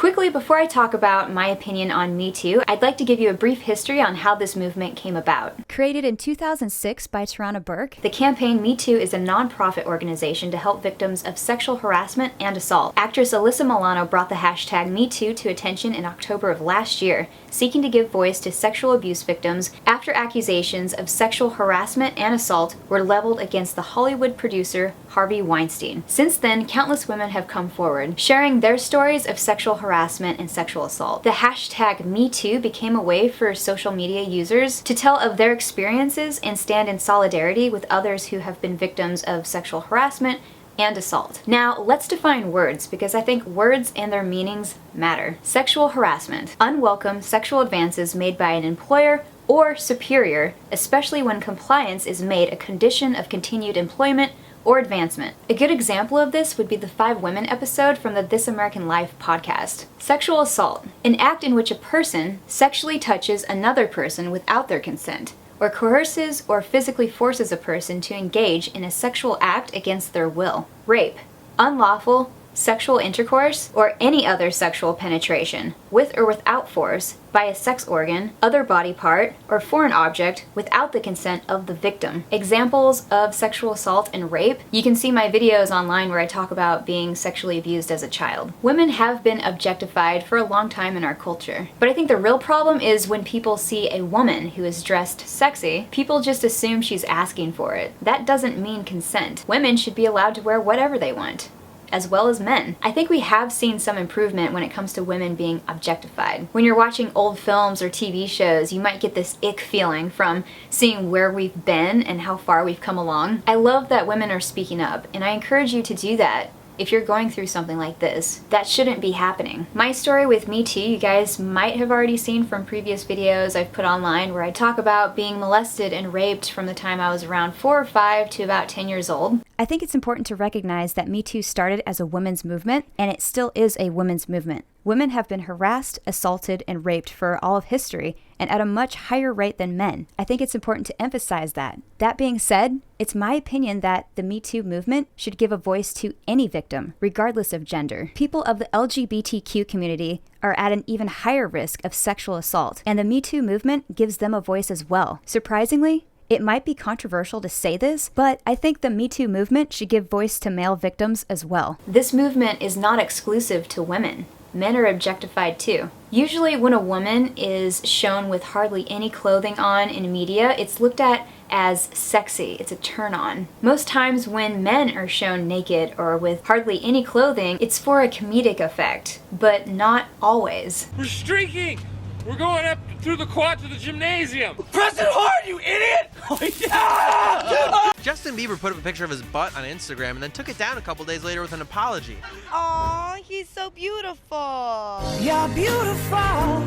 Quickly, before I talk about my opinion on Me Too, I'd like to give you a brief history on how this movement came about. Created in 2006 by Tarana Burke, the campaign Me Too is a non-profit organization to help victims of sexual harassment and assault. Actress Alyssa Milano brought the hashtag Me Too to attention in October of last year, seeking to give voice to sexual abuse victims after accusations of sexual harassment and assault were leveled against the Hollywood producer Harvey Weinstein. Since then, countless women have come forward, sharing their stories of sexual harassment and sexual assault. The hashtag MeToo became a way for social media users to tell of their experiences and stand in solidarity with others who have been victims of sexual harassment and assault. Now, let's define words, because I think words and their meanings matter. Sexual harassment. Unwelcome sexual advances made by an employer or superior, especially when compliance is made a condition of continued employment or advancement. A good example of this would be the 5 Women episode from the This American Life podcast. Sexual assault. An act in which a person sexually touches another person without their consent, or coerces or physically forces a person to engage in a sexual act against their will. Rape. Unlawful sexual intercourse or any other sexual penetration, with or without force, by a sex organ, other body part, or foreign object without the consent of the victim. Examples of sexual assault and rape. You can see my videos online where I talk about being sexually abused as a child. Women have been objectified for a long time in our culture. But I think the real problem is when people see a woman who is dressed sexy, people just assume she's asking for it. That doesn't mean consent. Women should be allowed to wear whatever they want, as well as men. I think we have seen some improvement when it comes to women being objectified. When you're watching old films or TV shows, you might get this ick feeling from seeing where we've been and how far we've come along. I love that women are speaking up, and I encourage you to do that. If you're going through something like this, that shouldn't be happening. My story with Me Too, you guys might have already seen from previous videos I've put online where I talk about being molested and raped from the time I was around 4 or 5 to about 10 years old. I think it's important to recognize that Me Too started as a women's movement, and it still is a women's movement. Women have been harassed, assaulted, and raped for all of history, and at a much higher rate than men. I think it's important to emphasize that. That being said, it's my opinion that the Me Too movement should give a voice to any victim, regardless of gender. People of the LGBTQ community are at an even higher risk of sexual assault, and the Me Too movement gives them a voice as well. Surprisingly, it might be controversial to say this, but I think the Me Too movement should give voice to male victims as well. This movement is not exclusive to women. Men are objectified too. Usually when a woman is shown with hardly any clothing on in media, it's looked at as sexy. It's a turn on. Most times when men are shown naked or with hardly any clothing, it's for a comedic effect, but not always. We're streaking! We're going up through the quad to the gymnasium! Press it hard, you idiot! Oh, yeah! Justin Bieber put up a picture of his butt on Instagram and then took it down a couple days later with an apology. Aw, he's so beautiful. You're beautiful.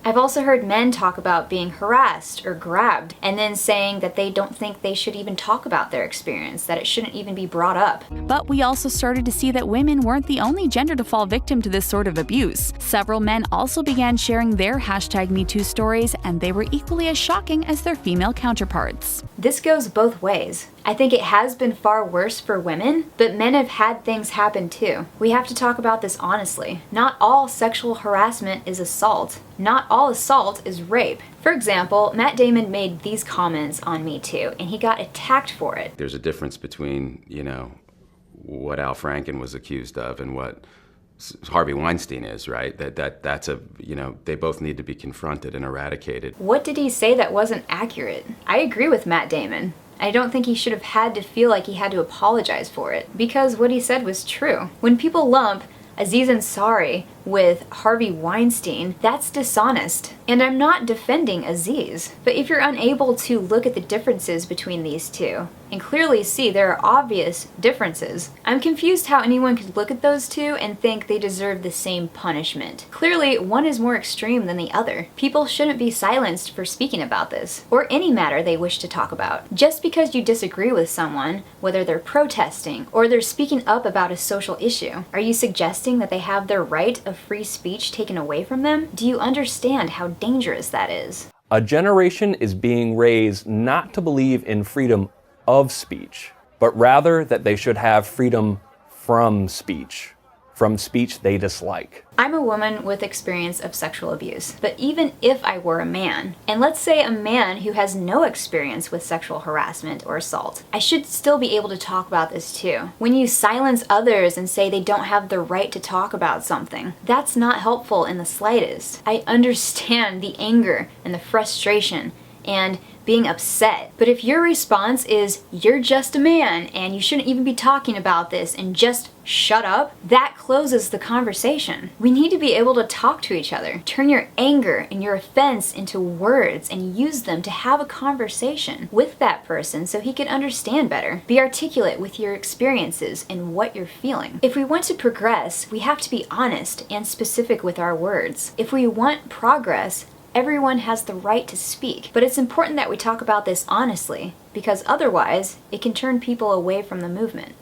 I've also heard men talk about being harassed or grabbed, and then saying that they don't think they should even talk about their experience, that it shouldn't even be brought up. But we also started to see that women weren't the only gender to fall victim to this sort of abuse. Several men also began sharing their hashtag MeToo stories, and they were equally as shocking as their female counterparts. This goes both ways. I think it has been far worse for women, but men have had things happen too. We have to talk about this honestly. Not all sexual harassment is assault. Not all assault is rape. For example, Matt Damon made these comments on Me Too, and he got attacked for it. There's a difference between, what Al Franken was accused of and what Harvey Weinstein is, right? That's a, they both need to be confronted and eradicated. What did he say that wasn't accurate? I agree with Matt Damon. I don't think he should have had to feel like he had to apologize for it, because what he said was true. When people lump Aziz Ansari with Harvey Weinstein, that's dishonest. And I'm not defending Aziz, but if you're unable to look at the differences between these two and clearly see there are obvious differences, I'm confused how anyone could look at those two and think they deserve the same punishment. Clearly, one is more extreme than the other. People shouldn't be silenced for speaking about this, or any matter they wish to talk about. Just because you disagree with someone, whether they're protesting or they're speaking up about a social issue, are you suggesting that they have their right of free speech taken away from them? Do you understand how dangerous that is? A generation is being raised not to believe in freedom of speech, but rather that they should have freedom from speech. from speech they dislike. I'm a woman with experience of sexual abuse, but even if I were a man, and let's say a man who has no experience with sexual harassment or assault, I should still be able to talk about this too. When you silence others and say they don't have the right to talk about something, that's not helpful in the slightest. I understand the anger and the frustration and being upset. But if your response is, you're just a man and you shouldn't even be talking about this and just shut up, that closes the conversation. We need to be able to talk to each other. Turn your anger and your offense into words and use them to have a conversation with that person so he can understand better. Be articulate with your experiences and what you're feeling. If we want to progress, we have to be honest and specific with our words. If we want progress, everyone has the right to speak, but it's important that we talk about this honestly, because otherwise, it can turn people away from the movement.